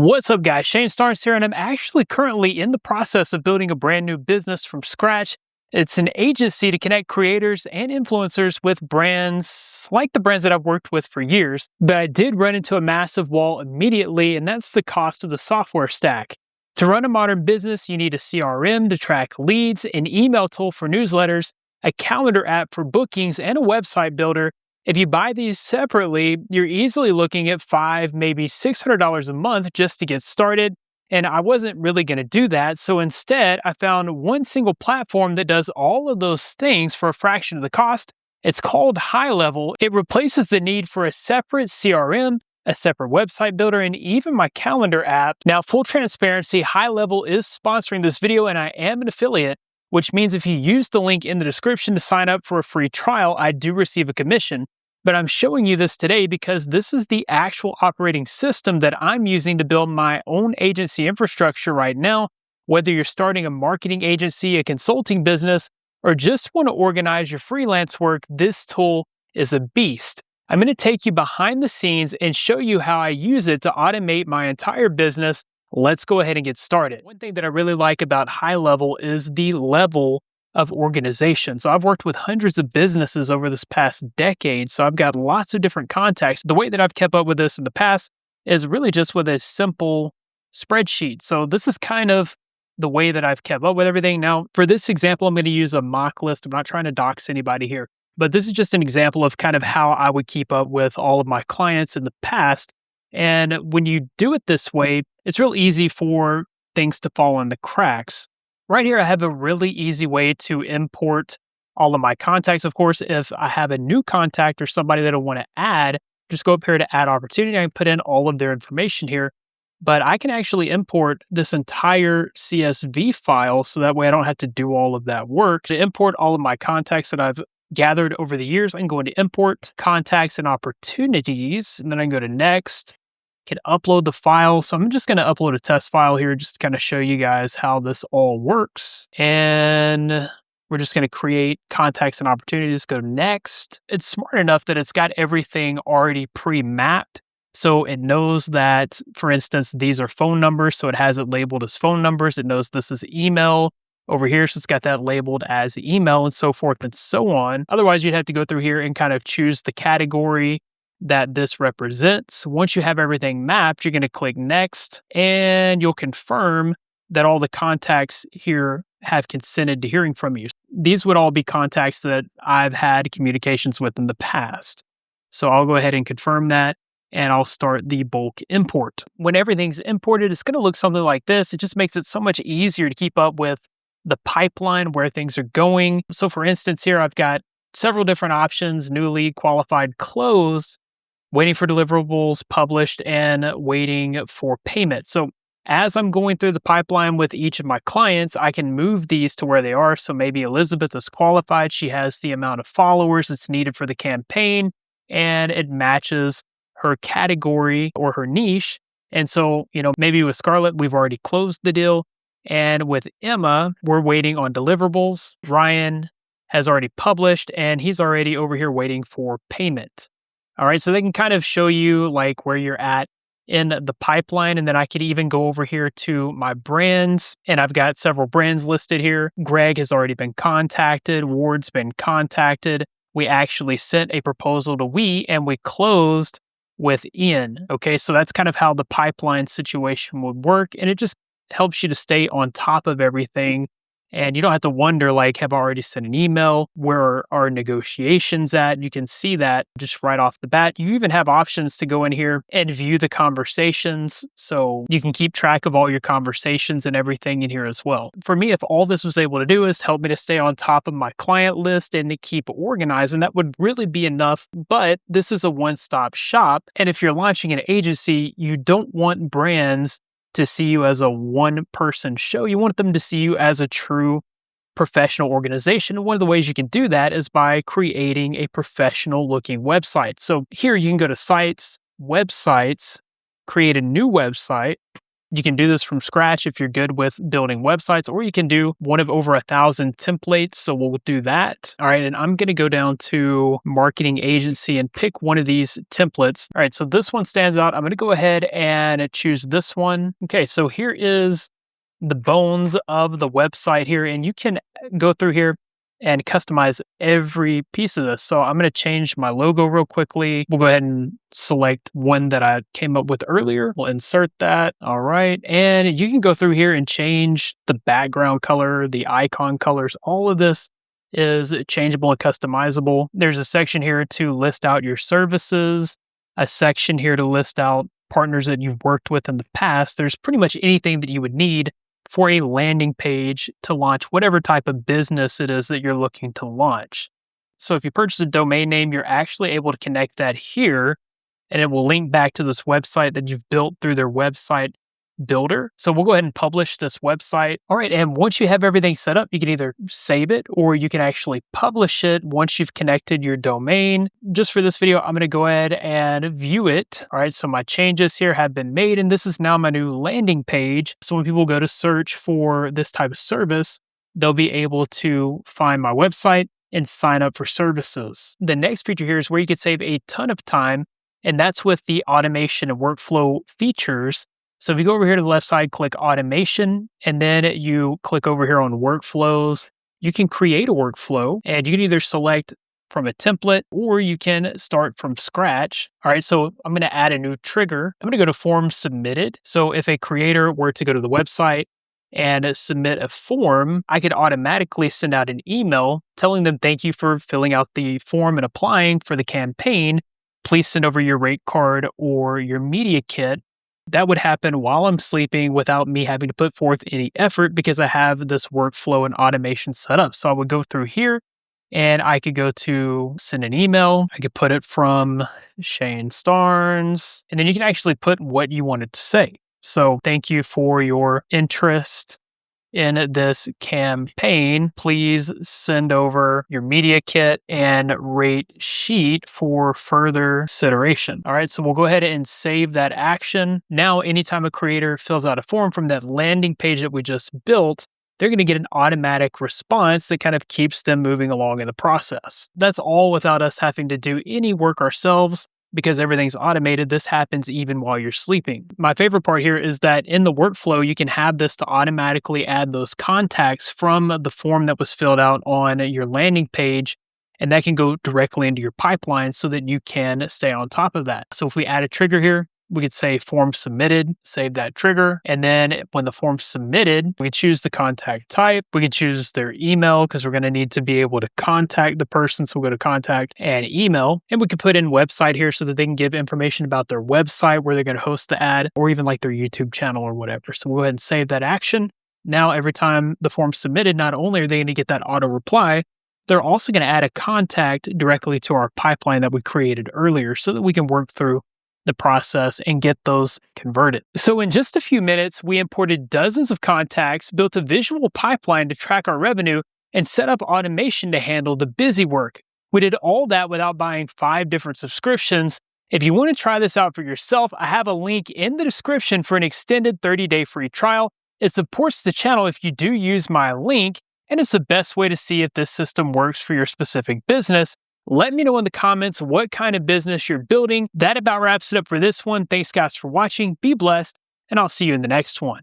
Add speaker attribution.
Speaker 1: What's up, guys? Shane Starnes here, and I'm actually currently in the process of building a brand new business from scratch. It's an agency to connect creators and influencers with brands like the brands that I've worked with for years. But I did run into a massive wall immediately, and that's the cost of the software stack. To run a modern business, you need a CRM to track leads, an email tool for newsletters, a calendar app for bookings, and a website builder. If you buy these separately, you're easily looking at $500, maybe $600 a month just to get started. And I wasn't really going to do that. So instead, I found one single platform that does all of those things for a fraction of the cost. It's called HighLevel. It replaces the need for a separate CRM, a separate website builder, and even my calendar app. Now, full transparency, HighLevel is sponsoring this video, and I am an affiliate, which means if you use the link in the description to sign up for a free trial, I do receive a commission. But I'm showing you this today because this is the actual operating system that I'm using to build my own agency infrastructure right now. Whether you're starting a marketing agency, a consulting business, or just want to organize your freelance work, this tool is a beast. I'm going to take you behind the scenes and show you how I use it to automate my entire business. Let's go ahead and get started. One thing that I really like about HighLevel is the level of organization. So I've worked with hundreds of businesses over this past decade, so I've got lots of different contacts. The way that I've kept up with this in the past is really just with a simple spreadsheet. So this is kind of the way that I've kept up with everything. Now, for this example, I'm going to use a mock list. I'm not trying to dox anybody here, but this is just an example of kind of how I would keep up with all of my clients in the past. And when you do it this way, it's real easy for things to fall into cracks. Right here, I have a really easy way to import all of my contacts. Of course, if I have a new contact or somebody that I want to add, just go up here to add opportunity. I can put in all of their information here, but I can actually import this entire CSV file so that way I don't have to do all of that work. To import all of my contacts that I've gathered over the years, I can go into import contacts and opportunities, and then I can go to next. Can upload the file. So I'm just going to upload a test file here just to kind of show you guys how this all works. And we're just going to create contacts and opportunities. Go next. It's smart enough that it's got everything already pre-mapped. So it knows that, for instance, these are phone numbers. So it has it labeled as phone numbers. It knows this is email over here. So it's got that labeled as email and so forth and so on. Otherwise, you'd have to go through here and kind of choose the category that this represents. Once you have everything mapped, you're going to click next and you'll confirm that all the contacts here have consented to hearing from you. These would all be contacts that I've had communications with in the past. So I'll go ahead and confirm that and I'll start the bulk import. When everything's imported, it's going to look something like this. It just makes it so much easier to keep up with the pipeline, where things are going. So for instance, here I've got several different options: new lead, qualified, closed, waiting for deliverables, published, and waiting for payment. So as I'm going through the pipeline with each of my clients, I can move these to where they are. So maybe Elizabeth is qualified. She has the amount of followers that's needed for the campaign, and it matches her category or her niche. And so, maybe with Scarlett, we've already closed the deal. And with Emma, we're waiting on deliverables. Ryan has already published, and he's already over here waiting for payment. All right, so they can kind of show you like where you're at in the pipeline. And then I could even go over here to my brands, and I've got several brands listed here. Greg has already been contacted. Ward's been contacted. We actually sent a proposal to and we closed with Ian. Okay, so that's kind of how the pipeline situation would work. And it just helps you to stay on top of everything. And you don't have to wonder, like, have I already sent an email? Where are our negotiations at? You can see that just right off the bat. You even have options to go in here and view the conversations. So you can keep track of all your conversations and everything in here as well. For me, if all this was able to do is help me to stay on top of my client list and to keep organized, and that would really be enough. But this is a one-stop shop. And if you're launching an agency, you don't want brands to see you as a one-person show. You want them to see you as a true professional organization. And one of the ways you can do that is by creating a professional-looking website. So here you can go to Sites, Websites, create a new website. You can do this from scratch if you're good with building websites, or you can do one of over 1,000 templates. So we'll do that. All right. And I'm going to go down to marketing agency and pick one of these templates. All right. So this one stands out. I'm going to go ahead and choose this one. Okay. So here is the bones of the website here, and you can go through here and customize every piece of this. So I'm going to change my logo real quickly. We'll go ahead and select one that I came up with earlier. We'll insert that. All right. And you can go through here and change the background color, the icon colors. All of this is changeable and customizable. There's a section here to list out your services, a section here to list out partners that you've worked with in the past. There's pretty much anything that you would need for a landing page to launch whatever type of business it is that you're looking to launch. So if you purchase a domain name, you're actually able to connect that here, and it will link back to this website that you've built through their website builder. So we'll go ahead and publish this website. All right. And once you have everything set up, you can either save it or you can actually publish it once you've connected your domain. Just for this video, I'm going to go ahead and view it. All right. So my changes here have been made, and this is now my new landing page. So when people go to search for this type of service, they'll be able to find my website and sign up for services. The next feature here is where you can save a ton of time, and that's with the automation and workflow features. So if you go over here to the left side, click automation, and then you click over here on workflows, you can create a workflow, and you can either select from a template or you can start from scratch. All right, so I'm going to add a new trigger. I'm going to go to form submitted. So if a creator were to go to the website and submit a form, I could automatically send out an email telling them thank you for filling out the form and applying for the campaign. Please send over your rate card or your media kit. That would happen while I'm sleeping without me having to put forth any effort because I have this workflow and automation set up. So I would go through here and I could go to send an email. I could put it from Shane Starnes, and then you can actually put what you wanted to say. So thank you for your interest in this campaign. Please send over your media kit and rate sheet for further consideration. All right, so we'll go ahead and save that action. Now, anytime a creator fills out a form from that landing page that we just built, they're going to get an automatic response that kind of keeps them moving along in the process. That's all without us having to do any work ourselves. Because everything's automated, this happens even while you're sleeping. My favorite part here is that in the workflow, you can have this to automatically add those contacts from the form that was filled out on your landing page, and that can go directly into your pipeline so that you can stay on top of that. So if we add a trigger here, we could say form submitted, save that trigger. And then when the form's submitted, we can choose the contact type. We can choose their email because we're going to need to be able to contact the person. So we'll go to contact and email. And we can put in website here so that they can give information about their website, where they're going to host the ad, or even like their YouTube channel or whatever. So we'll go ahead and save that action. Now, every time the form's submitted, not only are they going to get that auto reply, they're also going to add a contact directly to our pipeline that we created earlier so that we can work through the process and get those converted. So in just a few minutes, we imported dozens of contacts, built a visual pipeline to track our revenue, and set up automation to handle the busy work. We did all that without buying 5 different subscriptions. If you want to try this out for yourself, I have a link in the description for an extended 30-day free trial. It supports the channel if you do use my link, and it's the best way to see if this system works for your specific business. Let me know in the comments what kind of business you're building. That about wraps it up for this one. Thanks guys for watching. Be blessed, and I'll see you in the next one.